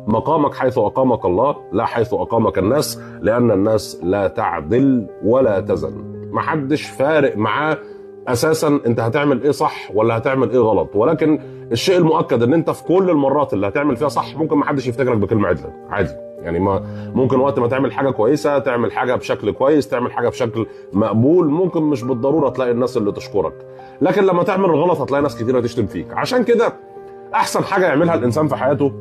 مقامك حيث أقامك الله لا حيث أقامك الناس، لأن الناس لا تعدل ولا تزن. محدش فارق معاه أساسا أنت هتعمل إيه صح ولا هتعمل إيه غلط، ولكن الشيء المؤكد أن أنت في كل المرات اللي هتعمل فيها صح ممكن محدش يفتكرك بكلمة عدلة عادي. يعني ما ممكن وقت ما تعمل حاجة كويسة تعمل حاجة بشكل كويس، تعمل حاجة بشكل مقبول، ممكن مش بالضرورة تلاقي الناس اللي تشكرك، لكن لما تعمل الغلط هتلاقي ناس كتيرة تشتم فيك. عشان كده أحسن حاجة يعملها الإنسان في حياته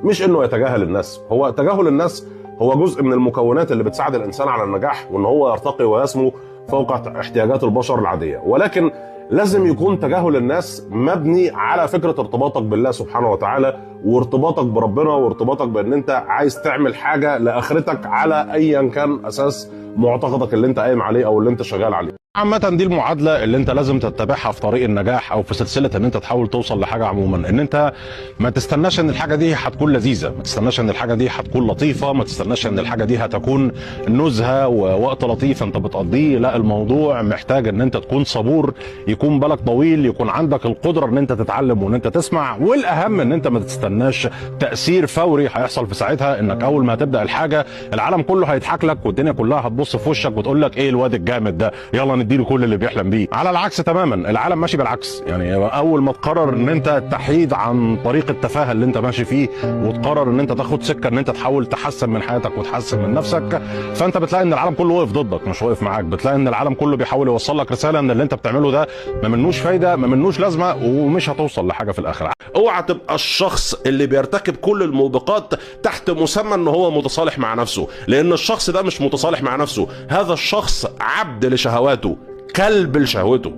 مش إنه يتجاهل الناس. هو تجاهل الناس هو جزء من المكونات اللي بتساعد الإنسان على النجاح وإن هو يرتقي ويسمو فوق احتياجات البشر العادية، ولكن لازم يكون تجاهل الناس مبني على فكرة ارتباطك بالله سبحانه وتعالى، وارتباطك بربنا، وارتباطك بان انت عايز تعمل حاجة لاخرتك على ايا كان اساس معتقدك اللي انت قايم عليه او اللي انت شغال عليه. عامة دي المعادلة اللي انت لازم تتبعها في طريق النجاح او في سلسلة ان انت تحاول توصل لحاجة عموما، ان انت ما تستناش ان الحاجة دي هتكون لذيذة، ما تستناش ان الحاجة دي هتكون لطيفة، ما تستناش ان الحاجة دي هتكون نزهة ووقت لطيف انت بتقضيه. لا، الموضوع محتاج ان انت تكون صبور، يكون بالك طويل، يكون عندك القدرة ان انت تتعلم وان انت تسمع، والاهم ان انت ما تستناش تأثير فوري هيحصل في ساعتها، انك اول ما هتبدأ الحاجة العالم كله هيضحك لك والدنيا كلها هتبص في وشك وتقول لك ايه الواد الجامد ده، يلا نديله كل اللي بيحلم بيه. على العكس تماما، العالم ماشي بالعكس. يعني اول ما تقرر ان انت تحيد عن طريق التفاهه اللي انت ماشي فيه وتقرر ان انت تاخد سكه ان انت تحاول تحسن من حياتك وتحسن من نفسك، فانت بتلاقي ان العالم كله واقف ضدك مش واقف معاك. بتلاقي ان العالم كله بيحاول يوصل لك رساله ان اللي انت بتعمله ده ما منوش فايده، ما منوش لازمه، ومش هتوصل لحاجه في الاخر. اوعى تبقى الشخص اللي بيرتكب كل الموبقات تحت مسمى ان هو متصالح مع نفسه، لان الشخص ده مش متصالح مع نفسه، هذا الشخص عبد لشهواته، كلب لشهوته،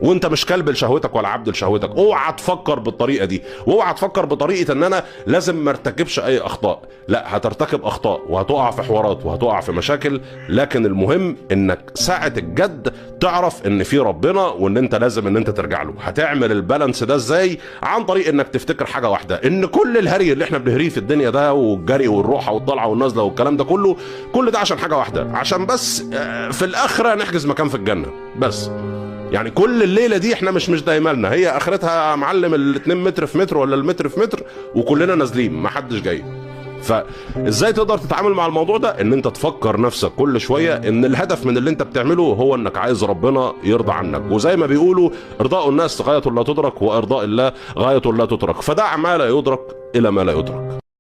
وانت مش كلب لشهوتك ولا عبد لشهوتك. اوعى تفكر بالطريقه دي، واوعى تفكر بطريقه ان انا لازم ما ارتكبش اي اخطاء. لا، هترتكب اخطاء وهتقع في حوارات وهتقع في مشاكل، لكن المهم انك ساعه الجد تعرف ان في ربنا وان انت لازم ان انت ترجع له. هتعمل البالانس ده ازاي؟ عن طريق انك تفتكر حاجه واحده، ان كل الهري اللي احنا بنهريه في الدنيا ده والجري والروحه والطلعه والنازله والكلام ده كله، كل ده عشان حاجه واحده، عشان بس في الاخره نحجز مكان في الجنه بس. يعني كل الليله دي احنا مش دايمالنا، هي اخرتها معلم ال2 متر في متر ولا المتر في متر وكلنا نازلين ما حدش جاي. فازاي تقدر تتعامل مع الموضوع ده؟ ان انت تفكر نفسك كل شويه ان الهدف من اللي انت بتعمله هو انك عايز ربنا يرضى عنك، وزي ما بيقولوا ارضاء الناس غايه لا تدرك وارضاء الله غايه لا تترك، فدع ما لا يدرك الى ما لا يدرك.